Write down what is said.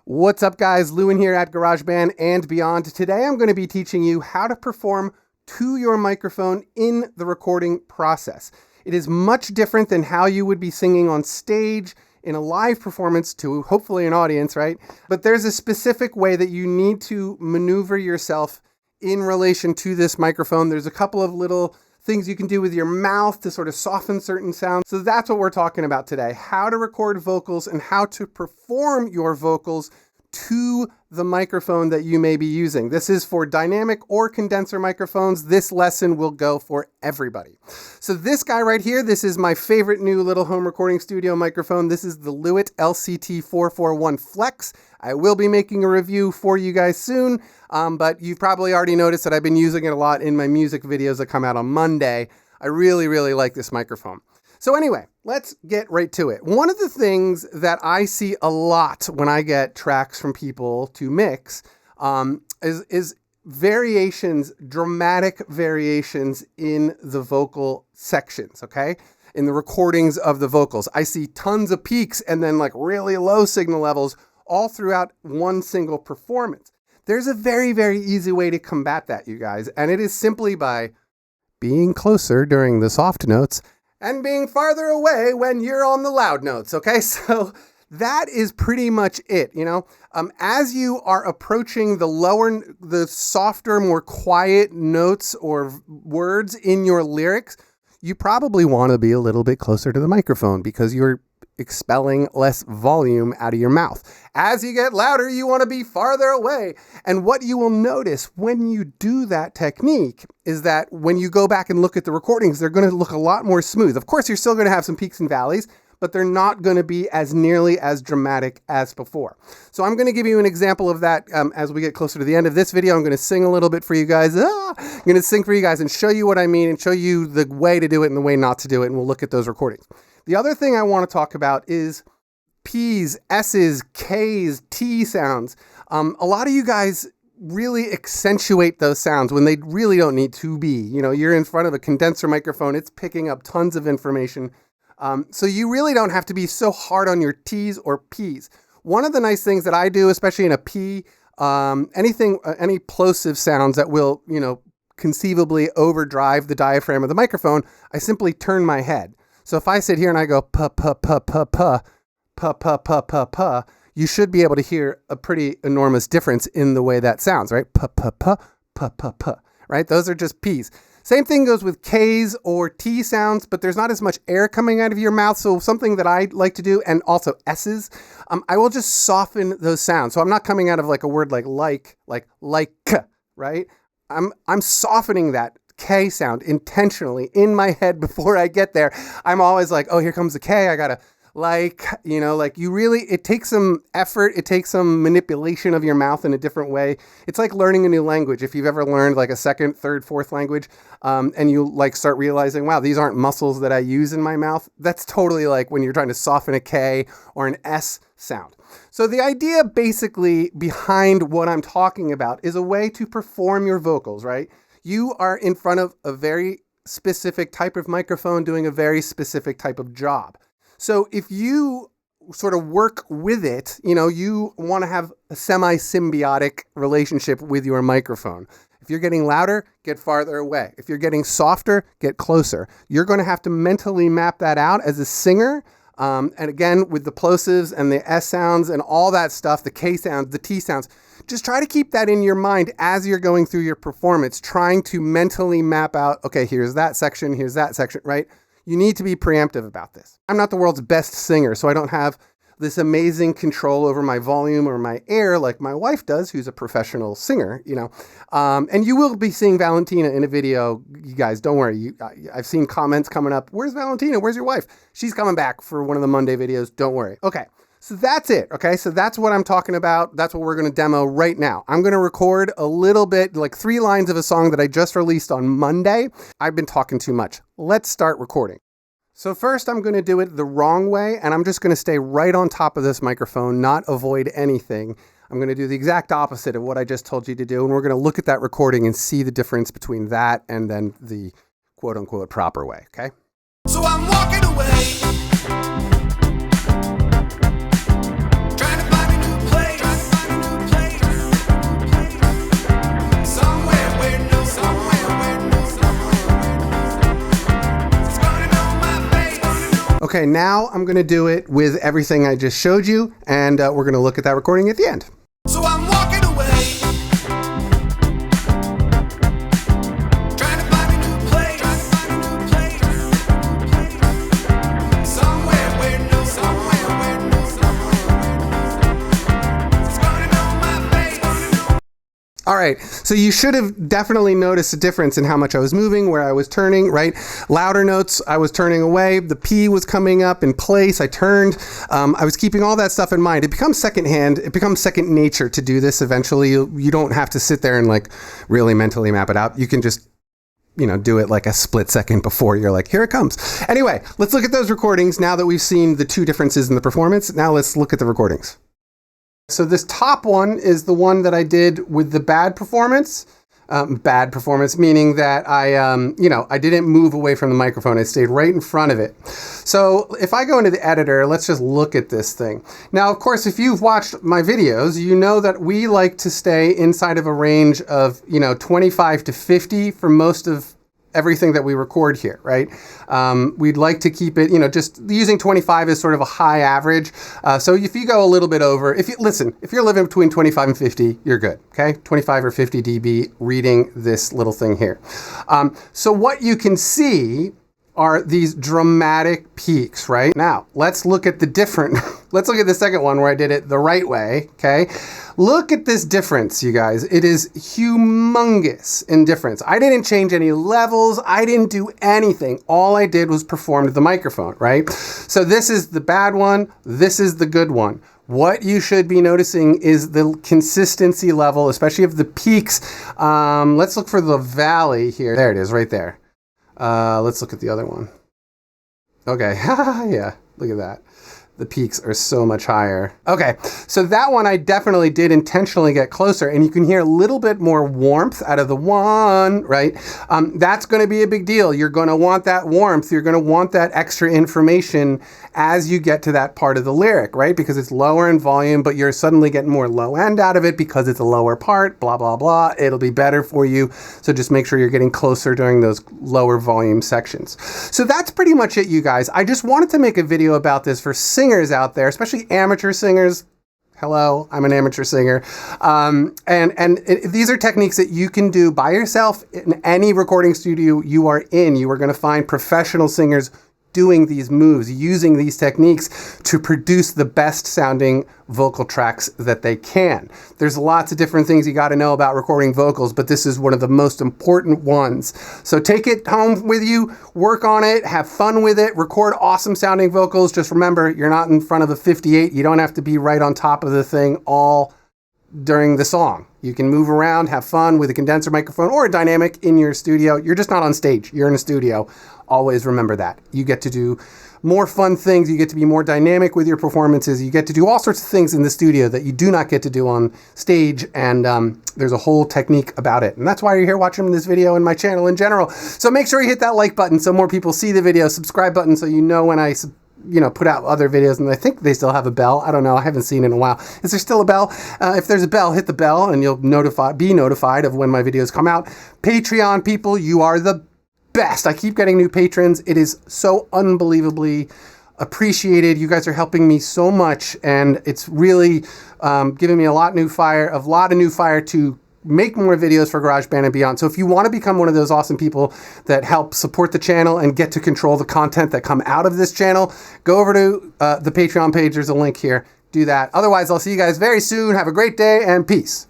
What's up, guys? Lewin here at GarageBand and beyond. Today I'm going to be teaching you how to perform to your microphone in the recording process. It is much different than how you would be singing on stage in a live performance to hopefully an audience, right? But there's a specific way that you need to maneuver yourself in relation to this microphone. There's a couple of little things you can do with your mouth to sort of soften certain sounds. So that's what we're talking about today, how to record vocals and how to perform your vocals to the microphone that you may be using. This is for dynamic or condenser microphones. This lesson will go for everybody. So this guy right here, this is my favorite new little home recording studio microphone. This is the Lewitt LCT441 Flex. I will be making a review for you guys soon, but you've probably already noticed that I've been using it a lot in my music videos that come out on Monday. I really, really like this microphone. So anyway, let's get right to it. One of the things that I see a lot when I get tracks from people to mix is variations, dramatic variations in the vocal sections, okay? In the recordings of the vocals. I see tons of peaks and then like really low signal levels all throughout one single performance. There's a very, very easy way to combat that, you guys, and it is simply by being closer during the soft notes and being farther away when you're on the loud notes, okay? So that is pretty much it, you know? As you are approaching the softer, more quiet notes or words in your lyrics, you probably want to be a little bit closer to the microphone because you're expelling less volume out of your mouth. As you get louder, you want to be farther away. And what you will notice when you do that technique is that when you go back and look at the recordings, they're going to look a lot more smooth. Of course, you're still going to have some peaks and valleys, but they're not going to be as nearly as dramatic as before. So I'm going to give you an example of that as we get closer to the end of this video. I'm going to sing a little bit for you guys. I'm going to sing for you guys and show you what I mean and show you the way to do it and the way not to do it, and we'll look at those recordings. The other thing I want to talk about is P's, S's, K's, T sounds. A lot of you guys really accentuate those sounds when they really don't need to be. You know, you're in front of a condenser microphone. It's picking up tons of information. So you really don't have to be so hard on your T's or P's. One of the nice things that I do, especially in a P, any plosive sounds that will, you know, conceivably overdrive the diaphragm of the microphone, I simply turn my head. So if I sit here and I go pa pa pa pa pa pa pa pa pa pa, you should be able to hear a pretty enormous difference in the way that sounds, right? Pa pa pa pa pa pa, right? Those are just P's. Same thing goes with K's or T sounds, but there's not as much air coming out of your mouth. So something that I like to do, and also S's, I will just soften those sounds. So I'm not coming out of like a word like, right? I'm softening that K sound intentionally in my head before I get there. I'm always like, oh, here comes the K. I gotta it takes some effort. It takes some manipulation of your mouth in a different way. It's like learning a new language. If you've ever learned like a second, third, fourth language, and you like start realizing, wow, these aren't muscles that I use in my mouth. That's totally like when you're trying to soften a K or an S sound. So the idea basically behind what I'm talking about is a way to perform your vocals, right? You are in front of a very specific type of microphone doing a very specific type of job. So if you sort of work with it, you know, you want to have a semi-symbiotic relationship with your microphone. If you're getting louder, get farther away. If you're getting softer, get closer. You're going to have to mentally map that out as a singer. And again, with the plosives and the S sounds and all that stuff, the K sounds, the T sounds, just try to keep that in your mind as you're going through your performance, trying to mentally map out, okay, here's that section, right? You need to be preemptive about this. I'm not the world's best singer, so I don't have this amazing control over my volume or my air like my wife does, who's a professional singer, you know. And you will be seeing Valentina in a video, you guys, don't worry. I've seen comments coming up, where's Valentina? Where's your wife? She's coming back for one of the Monday videos, don't worry. Okay. So that's it, okay? So that's what I'm talking about. That's what we're going to demo right now. I'm going to record a little bit, like 3 lines of a song that I just released on Monday. I've been talking too much. Let's start recording. So first I'm going to do it the wrong way, and I'm just going to stay right on top of this microphone, not avoid anything. I'm going to do the exact opposite of what I just told you to do, and we're going to look at that recording and see the difference between that and then the quote-unquote proper way, okay? So I'm walking away, trying to find a new place. Okay, now I'm going to do it with everything I just showed you, and we're going to look at that recording at the end. So I'm walking away, trying to find a new place, somewhere where no it's gonna know my face. All right, so you should have definitely noticed a difference in how much I was moving, where I was turning, right? Louder notes, I was turning away. The P was coming up in place. I turned. I was keeping all that stuff in mind. It becomes secondhand. It becomes second nature to do this eventually. You don't have to sit there and like really mentally map it out. You can just, you know, do it like a split second before you're like, here it comes. Anyway, let's look at those recordings now that we've seen the two differences in the performance. Now let's look at the recordings. So this top one is the one that I did with the bad performance. Bad performance, meaning that I didn't move away from the microphone. I stayed right in front of it. So if I go into the editor, let's just look at this thing. Now, of course, if you've watched my videos, you know that we like to stay inside of a range of, 25 to 50 for most of everything that we record here, right? We'd like to keep it, just using 25 as sort of a high average. So if you go a little bit over, if you're living between 25 and 50, you're good, okay? 25 or 50 dB reading this little thing here. So what you can see are these dramatic peaks, right? Now, let's look at let's look at the second one where I did it the right way, okay? Look at this difference, you guys. It is humongous in difference. I didn't change any levels. I didn't do anything. All I did was perform to the microphone, right? So this is the bad one. This is the good one. What you should be noticing is the consistency level, especially of the peaks. Let's look for the valley here. There it is, right there. Let's look at the other one. Okay, yeah, look at that. The peaks are so much higher. Okay, so that one I definitely did intentionally get closer, and you can hear a little bit more warmth out of the one, right? That's gonna be a big deal. You're gonna want that warmth. You're gonna want that extra information as you get to that part of the lyric, right? Because it's lower in volume, but you're suddenly getting more low end out of it because it's a lower part, blah, blah, blah. It'll be better for you. So just make sure you're getting closer during those lower volume sections. So that's pretty much it, you guys. I just wanted to make a video about this for singers out there, especially amateur singers. Hello, I'm an amateur singer. These are techniques that you can do by yourself in any recording studio you are in. You are going to find professional singers doing these moves, using these techniques to produce the best sounding vocal tracks that they can. There's lots of different things you got to know about recording vocals, but this is one of the most important ones. So take it home with you, work on it, have fun with it, record awesome sounding vocals. Just remember, you're not in front of a 58. You don't have to be right on top of the thing all during the song. You can move around, have fun with a condenser microphone or a dynamic in your studio. You're just not on stage. You're in a studio. Always remember that. You get to do more fun things. You get to be more dynamic with your performances. You get to do all sorts of things in the studio that you do not get to do on stage. And there's a whole technique about it. And that's why you're here watching this video and my channel in general. So make sure you hit that like button so more people see the video. Subscribe button so you know when I put out other videos, and I think they still have a bell. I don't know. I haven't seen it in a while. Is there still a bell? If there's a bell, hit the bell and you'll be notified of when my videos come out. Patreon people, you are the best. I keep getting new patrons. It is so unbelievably appreciated. You guys are helping me so much, and it's really giving me a lot of new fire to make more videos for GarageBand and beyond. So if you want to become one of those awesome people that help support the channel and get to control the content that come out of this channel, go over to the Patreon page. There's a link here. Do that. Otherwise, I'll see you guys very soon. Have a great day and peace.